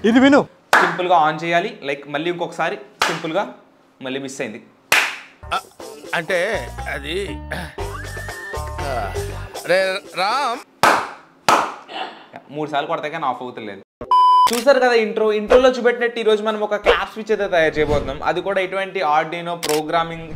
ఇది విను. సింపుల్గా ఆన్ చేయాలి, లైక్ మళ్ళీ ఇంకొకసారి సింపుల్గా మళ్ళీ మిస్ అయింది. అంటే అది రామ్ 3 సార్లు కొడతా కానీ ఆఫ్ అవుతలేదు. చూసారు కదా ఇంట్రోలో చూపెట్టినట్టు ఈరోజు మనం ఒక క్లాప్ స్విచ్ అయితే తయారు చేయబోతున్నాం. అది కూడా ఎటువంటి ఆర్డినో ప్రోగ్రామింగ్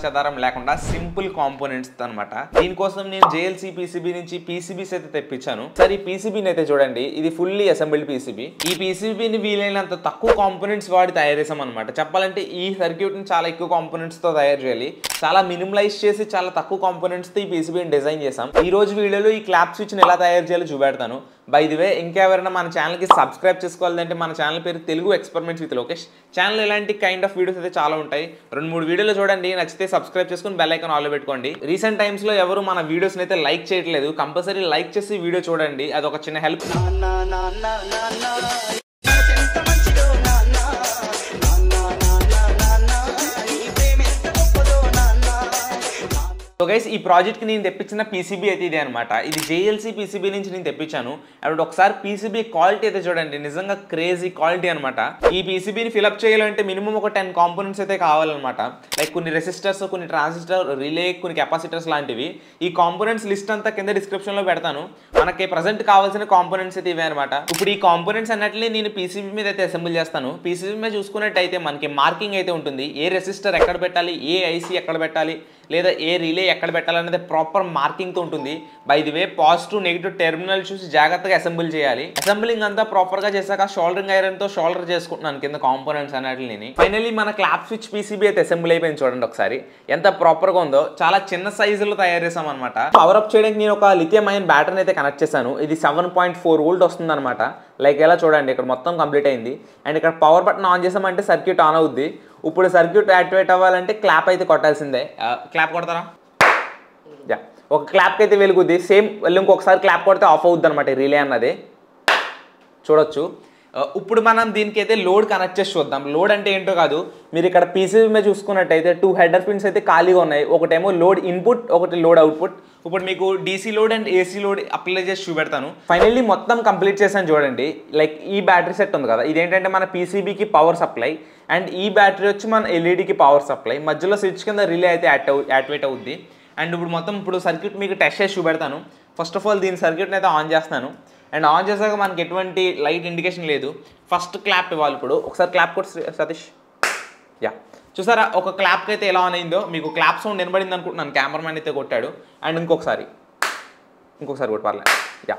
చెదారం లేకుండా సింపుల్ కాంపోనెంట్స్ అనమాట. దీనికోసం నేను JLC PCB నుంచి PCBs అయితే తెప్పించాను. సరే ఈ PCBని అయితే చూడండి, ఇది ఫుల్లీ అసెంబ్ల్డ్ PCB. ఈ PCBని వీలైనంత తక్కువ కాంపోనెంట్స్ వాడి తయారు చేసాం అనమాట. చెప్పాలంటే ఈ సర్క్యూట్ని చాలా ఎక్కువ కాంపోనెంట్స్తో తయారు చేయాలి. చాలా మినిమలైజ్ చేసి చాలా తక్కువ కాంపోనెంట్స్తో ఈ PCBని డిజైన్ చేసాం. ఈ రోజు వీడియోలో ఈ క్లాప్ స్విచ్ని ఎలా తయారు చేయాలో చూపెడతాను. బై ది వే, ఇంకెవరైనా మన ఛానల్కి సబ్స్క్రైబ్ చేసుకోవాలంటే మన ఛానల్ పేరు Telugu experiments with Lokesh. Channel ఇలాంటి కైండ్ ఆఫ్ వీడియోస్ అయితే చాలా ఉంటాయి. 2-3 వీడియోలు చూడండి, నచ్చితే సబ్స్క్రైబ్ చేసుకుని బెల్ ఐకాన్ ఆన్లో పెట్టుకోండి. రీసెంట్ టైమ్స్లో ఎవరు మన వీడియోస్ని అయితే లైక్ చేయట్లేదు, కంపల్సరీ లైక్ చేసి వీడియో చూడండి, అది ఒక చిన్న హెల్ప్. సో గైస్, ఈ ప్రాజెక్ట్కి నేను తెప్పించిన PCB అయితే ఇదే అనమాట. ఇది JLC PCB నుంచి నేను తెప్పించాను. అండ్ ఒకసారి PCB క్వాలిటీ అయితే చూడండి, నిజంగా క్రేజీ క్వాలిటీ అనమాట. ఈ PCBని ఫిలప్ చేయాలంటే మినిమం ఒక 10 కాంపోనెంట్స్ అయితే కావాలన్నమాట. లైక్ కొన్ని రెసిస్టర్స్, కొన్ని ట్రాన్సిస్టర్, రిలే, కొన్ని కెపాసిటర్స్ లాంటివి. ఈ కాంపోనెంట్స్ లిస్ట్ అంతా కింద డిస్క్రిప్షన్లో పెడతాను. మనకి ప్రజెంట్ కావాల్సిన కాంపోనెంట్స్ అయితే ఇవే అనమాట. ఇప్పుడు ఈ కాంపోనెంట్స్ అన్నట్లే నేను PCB మీద అయితే అసెంబుల్ చేస్తాను. PCB మీద చూసుకున్నట్టయితే మనకి మార్కింగ్ అయితే ఉంటుంది, ఏ రెసిస్టర్ ఎక్కడ పెట్టాలి, ఏ IC ఎక్కడ పెట్టాలి, లేదా ఏ రిలే ఎక్కడ పెట్టాలనేది ప్రాపర్ మార్కింగ్తో ఉంటుంది. By the way, positive negative terminal చూసి జాగ్రత్తగా అసెంబుల్ చేయాలి. అసెంబ్లింగ్ అంతా ప్రాపర్గా చేశాక షోల్డరింగ్ ఐరన్తో షోల్డర్ చేసుకుంటున్నాను కింద కాంపోనెంట్స్ అన్నట్లని. ఫైనల్లీ మన క్లాప్ స్విచ్ PCB అయితే అసెంబుల్ అయిపోయింది. చూడండి ఒకసారి ఎంత ప్రాపర్గా ఉందో. చాలా చిన్న సైజులో తయారు చేసాం అనమాట. పవర్ అప్ చేయడానికి నేను ఒక లిథియం అయన్ బ్యాటరీని అయితే కనెక్ట్ చేశాను. ఇది 7.4 వోల్ట్ వస్తుంది అనమాట. లైక్ ఎలా చూడండి, ఇక్కడ మొత్తం కంప్లీట్ అయింది. అండ్ ఇక్కడ పవర్ బటన్ ఆన్ చేసామంటే సర్క్యూట్ ఆన్ అవుద్ది. ఇప్పుడు సర్క్యూట్ యాక్టివేట్ అవ్వాలంటే క్లాప్ అయితే కొట్టాల్సిందే. క్లాప్ కొడతారా? యా, ఒక క్లాప్కి అయితే వెలుగుద్ది. సేమ్ ఇంకొకసారి క్లాప్ కొడితే ఆఫ్ అవుద్ది అనమాట రిలే అన్నది. చూడొచ్చు. ఇప్పుడు మనం దీనికి అయితే లోడ్ కనెక్ట్ చేసి చూద్దాం. లోడ్ అంటే ఏంటో కాదు, మీరు ఇక్కడ PCB మీద చూసుకున్నట్టయితే 2 హెడర్ పిన్స్ అయితే ఖాళీగా ఉన్నాయి. ఒకటేమో లోడ్ ఇన్పుట్, ఒకటి లోడ్ అవుట్పుట్. ఇప్పుడు మీకు DC load and AC load apply చేసి చూపెడతాను. ఫైనల్లీ మొత్తం కంప్లీట్ చేశాను చూడండి. లైక్ ఈ బ్యాటరీ సెట్ ఉంది కదా, ఇదేంటంటే మన PCBకి పవర్ సప్లై, అండ్ ఈ బ్యాటరీ వచ్చి మన LEDకి పవర్ సప్లై. మధ్యలో స్విచ్ కింద రిలే అయితే యాక్టివేట్ అవుద్ది. అండ్ ఇప్పుడు సర్క్యూట్ మీకు టెస్ట్ చేసి చూపెడతాను. ఫస్ట్ ఆఫ్ ఆల్ దీని సర్క్యూట్ని అయితే ఆన్ చేస్తాను. అండ్ ఆన్ చేసాక మనకి ఎటువంటి లైట్ ఇండికేషన్ లేదు. ఫస్ట్ క్లాప్ ఇవ్వాలి. ఇప్పుడు ఒకసారి క్లాప్ కొట్టి సతీష్. యా, చూసారా ఒక క్లాప్కి అయితే ఎలా ఆన్ అయిందో. మీకు క్లాప్ సౌండ్ వినబడింది అనుకుంటున్నాను, కెమెరామ్యాన్ అయితే కొట్టాడు. అండ్ ఇంకొకసారి కొట్టి పర్లేదు. యా,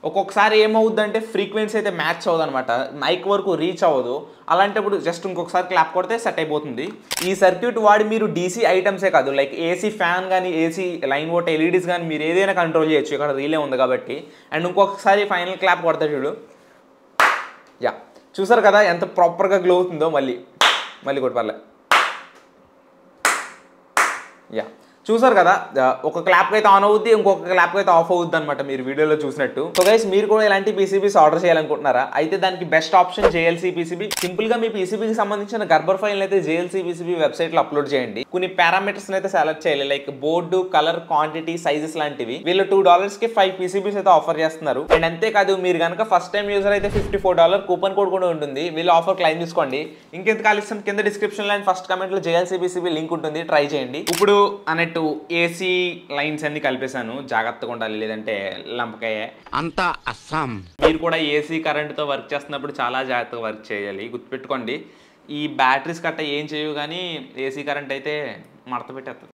ఒక్కొక్కసారి ఏమవుద్దంటే ఫ్రీక్వెన్సీ అయితే మ్యాచ్ అవ్వదు అనమాట, మైక్ వరకు రీచ్ అవ్వదు. అలాంటప్పుడు జస్ట్ ఇంకొకసారి క్లాప్ కొడితే సెట్ అయిపోతుంది. ఈ సర్క్యూట్ వాడి మీరు DC ఐటమ్సే కాదు, లైక్ AC ఫ్యాన్ కానీ, AC లైన్ ఓట్ LEDs కానీ మీరు ఏదైనా కంట్రోల్ చేయొచ్చు. ఇక్కడ రీలే ఉంది కాబట్టి. అండ్ ఇంకొకసారి ఫైనల్ క్లాప్ కొడతా చూడు. యా, చూసారు కదా ఎంత ప్రాపర్గా గ్లో అవుతుందో. మళ్ళీ కొట్టి పర్లేదు. యా, చూసారు కదా ఒక క్లాప్కి అయితే ఆన్ అవుద్ది, ఇంకొక క్లాప్కి అయితే ఆఫ్ అవుద్ది అనమాట మీరు వీడియోలో చూసినట్టు. సో గైస్, మీరు కూడా ఇలాంటి PCBs ఆర్డర్ చేయాలనుకుంటున్నారా? అయితే దానికి బెస్ట్ ఆప్షన్ JLC PCB. సింపుల్గా మీ PCBకి సంబంధించిన గర్భర్ ఫైల్ అయితే JLC PCB వెబ్సైట్లో అప్లోడ్ చేయండి. కొన్ని పారామీటర్స్ అయితే సెలెక్ట్ చేయాలి, like board, colour, quantity, sizes లాంటివి. వీళ్ళు $2కి 5 PCBs అయితే ఆఫర్ చేస్తున్నారు. అండ్ అంతేకాదు, మీరు కనుక ఫస్ట్ టైం యూజర్ అయితే $54 కూపన్ కోడ్ కూడా ఉంటుంది. వీళ్ళు ఆఫర్ క్లైమ్ చేసుకోండి. ఇంకెంత కాలిస్తాం, కింద డిస్క్రిప్షన్లో అండ్ ఫస్ట్ కమెంట్లో JLC PCB లింక్ ఉంటుంది, ట్రై చేయండి. ఇప్పుడు అన్నట్టు AC లైన్స్ అన్ని కలిపేశాను, జాగ్రత్తగా ఉండాలి లేదంటే లంపకాయ అంతా అస్సాం. మీరు కూడా AC కరెంట్తో వర్క్ చేస్తున్నప్పుడు చాలా జాగ్రత్తగా వర్క్ చేయాలి, గుర్తుపెట్టుకోండి. ఈ బ్యాటరీస్ కట్ట ఏం చేయవు, కానీ AC కరెంట్ అయితే మడత పెట్టేస్తుంది.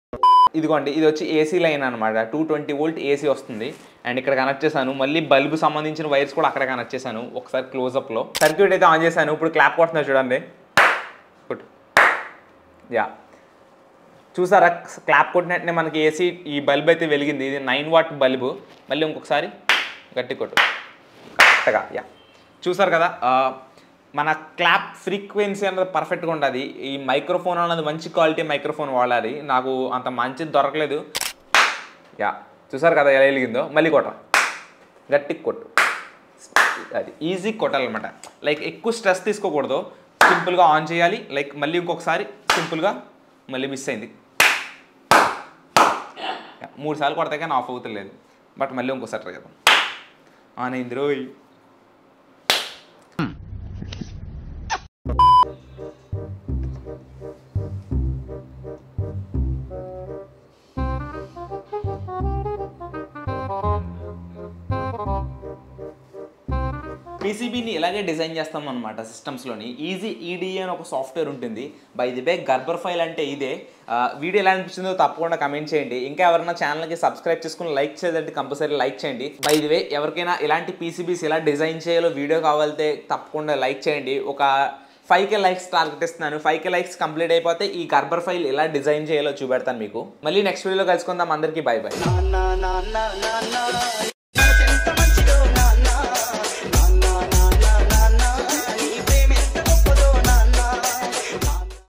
ఇదిగోండి, ఇది వచ్చి AC లైన్ అనమాట. 220 వోల్ట్ AC వస్తుంది. అండ్ ఇక్కడ కనెక్ట్ చేశాను. మళ్ళీ బల్బు సంబంధించిన వైర్స్ కూడా అక్కడ కనెక్ట్ చేశాను. ఒకసారి క్లోజప్లో సర్క్యూట్ అయితే ఆన్ చేశాను. ఇప్పుడు క్లాప్ కొడుతున్నా చూడండి. యా, చూసారా క్లాప్ కొట్టినట్టునే మనకి AC ఈ బల్బ్ అయితే వెలిగింది. ఇది 9 వాట్ బల్బు. మళ్ళీ ఇంకొకసారి గట్టి కొట్టు కరెక్ట్గా. యా, చూసారు కదా మన క్లాప్ ఫ్రీక్వెన్సీ అన్నది పర్ఫెక్ట్గా ఉంటుంది. ఈ మైక్రోఫోన్ అన్నది మంచి క్వాలిటీ మైక్రోఫోన్ వాడాలి, నాకు అంత మంచిది దొరకలేదు. యా, చూసారు కదా ఎలా వెలిగిందో. మళ్ళీ కొట్ట, గట్టి కొట్టు. అది ఈజీ కొట్టాలన్నమాట. లైక్ ఎక్కువ స్ట్రెస్ తీసుకోకూడదు, సింపుల్గా ఆన్ చేయాలి. లైక్ మళ్ళీ ఇంకొకసారి సింపుల్గా మళ్ళీ మిస్ అయింది. 3 సార్లు కొడతా కానీ ఆఫ్ అవుతలేదు. బట్ మళ్ళీ ఇంకోసారి ట్రై చేద్దాం. ఆన్ అయింది రోయ్. పీసీబీని ఇలాగే డిజైన్ చేస్తాం అనమాట సిస్టమ్స్లోని. ఈజీ ఈడీఏ అని ఒక సాఫ్ట్వేర్ ఉంటుంది. By the by Gerber file అంటే ఇదే. వీడియో ఎలా అనిపించిందో తప్పకుండా కమెంట్ చేయండి. ఇంకా ఎవరైనా ఛానల్కి సబ్స్క్రైబ్ చేసుకుని లైక్ చేయాలంటే కంపల్సరీ లైక్ చేయండి. బై ది వే ఎవరికైనా ఇలాంటి పీసీబీస్ ఎలా డిజైన్ చేయాలో వీడియో కావాలితే తప్పకుండా లైక్ చేయండి. ఒక 5K లైక్స్ టార్గెట్ ఇస్తున్నాను. 5K లైక్స్ కంప్లీట్ అయిపోతే ఈ గర్బర్ ఫైల్ ఎలా డిజైన్ చేయాలో చూపెడతాను మీకు. మళ్ళీ నెక్స్ట్ వీడియోలో కలుసుకుందాం. అందరికీ బై బై.